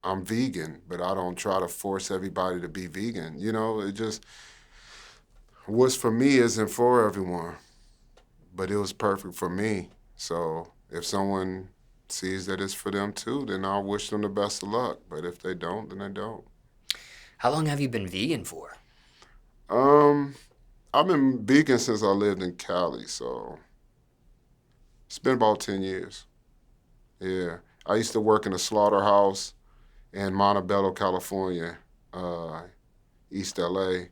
I'm vegan, but I don't try to force everybody to be vegan. You know, it just what's for me isn't for everyone, but it was perfect for me. So if someone sees that it's for them too, then I'll wish them the best of luck. But if they don't, then they don't. How long have you been vegan for? Um, I've been vegan since I lived in Cali, so it's been about 10 years. Yeah. I used to work in a slaughterhouse in Montebello, California, uh, East LA,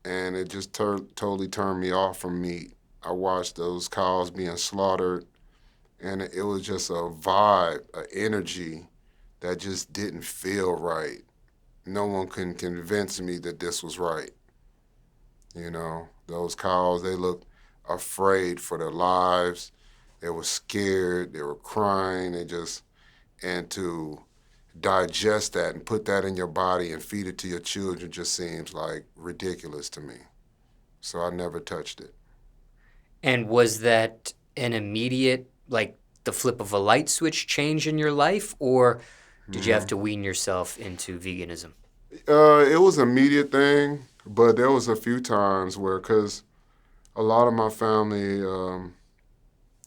and it just totally turned me off from meat. I watched those cows being slaughtered, and it was just a vibe, an energy that just didn't feel right. No one can convince me that this was right. You know, those cows, they looked afraid for their lives. They were scared. They were crying. And to digest that and put that in your body and feed it to your children just seems like ridiculous to me. So I never touched it. And was that an immediate, like the flip of a light switch change in your life, or did you have Hmm. to wean yourself into veganism? It was an immediate thing, but there was a few times where, because a lot of my family,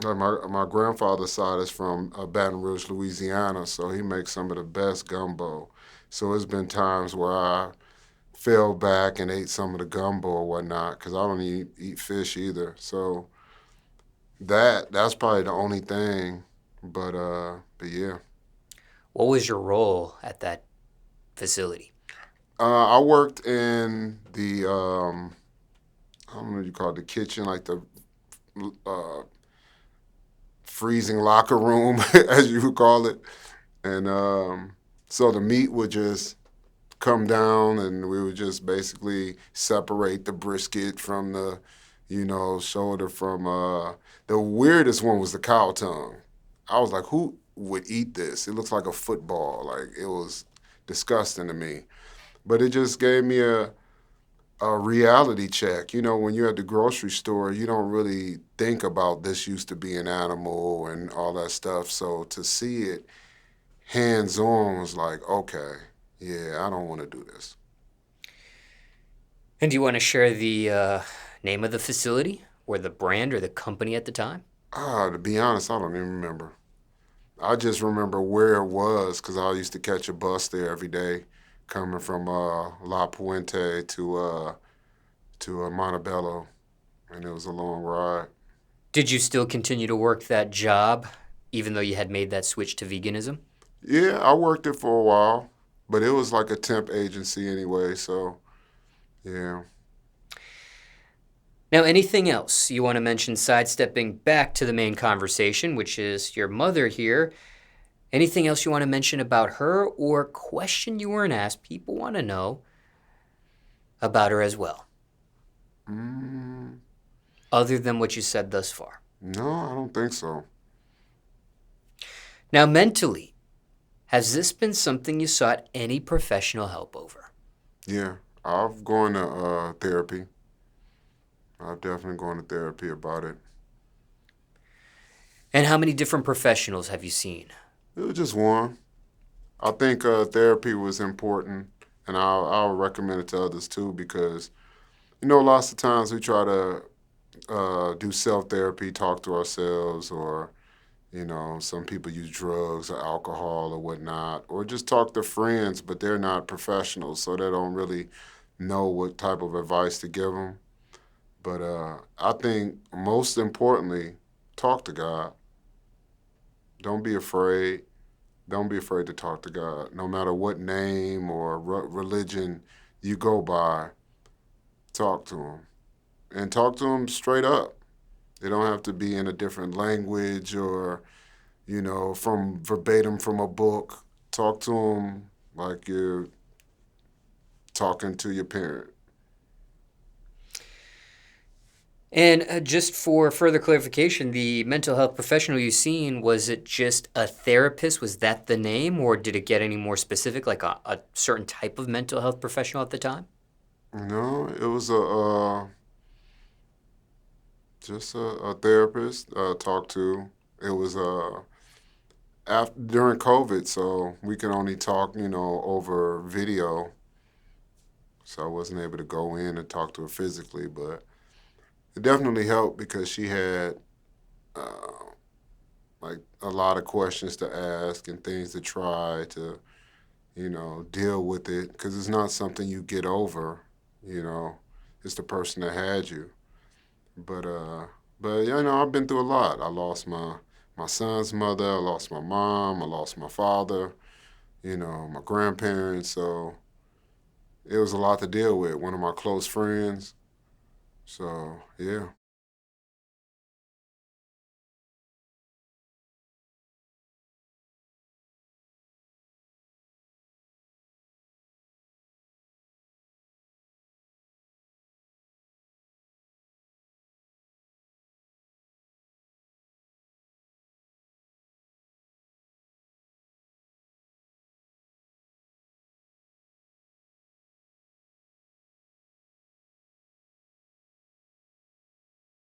like my grandfather's side is from Baton Rouge, Louisiana, so he makes some of the best gumbo. So it's been times where I fell back and ate some of the gumbo or whatnot, because I don't eat fish either. So that's probably the only thing. But yeah. What was your role at that facility? I worked in the I don't know what you call it, the kitchen, like the uh, freezing locker room, as you would call it. And so the meat would just come down, and we would just basically separate the brisket from the, shoulder from. The weirdest one was the cow tongue. I was like, who would eat this? It looks like a football. Like, it was disgusting to me. But it just gave me a reality check. You know, when you're at the grocery store, you don't really think about this used to be an animal and all that stuff. So to see it hands on was like, okay, yeah, I don't want to do this. And do you want to share the name of the facility or the brand or the company at the time? To be honest, I don't even remember. I just remember where it was because I used to catch a bus there every day, coming from La Puente to Montebello, and it was a long ride. Did you still continue to work that job even though you had made that switch to veganism? Yeah, I worked it for a while, but it was like a temp agency anyway. So yeah. Now, anything else you want to mention sidestepping back to the main conversation, which is your mother here? Anything else you want to mention about her or question you weren't asked? People want to know about her as well, Mm, other than what you said thus far. no, I don't think so. Now, mentally, has this been something you sought any professional help over? Yeah, I've gone to therapy. I've definitely gone to therapy about it. And how many different professionals have you seen? It was just one. I think therapy was important, and I'll recommend it to others too because lots of times we try to do self therapy, talk to ourselves, or some people use drugs or alcohol or whatnot, or just talk to friends, but they're not professionals, so they don't really know what type of advice to give them. But I think most importantly, talk to God. Don't be afraid. Don't be afraid to talk to God. No matter what name or religion you go by, talk to Him. And talk to Him straight up. They don't have to be in a different language or, from verbatim from a book. Talk to Him like you're talking to your parent. And just for further clarification, the mental health professional you seen, was it just a therapist? Was that the name? Or did it get any more specific, like a certain type of mental health professional at the time? No, it was just a therapist talked to. It was during COVID, so we could only talk, over video. So I wasn't able to go in and talk to her physically, but it definitely helped because she had uh, like a lot of questions to ask and things to try to, deal with it because it's not something you get over, you know. It's the person that had you. But I've been through a lot. I lost my son's mother. I lost my mom. I lost my father. My grandparents. So it was a lot to deal with. One of my close friends. So yeah.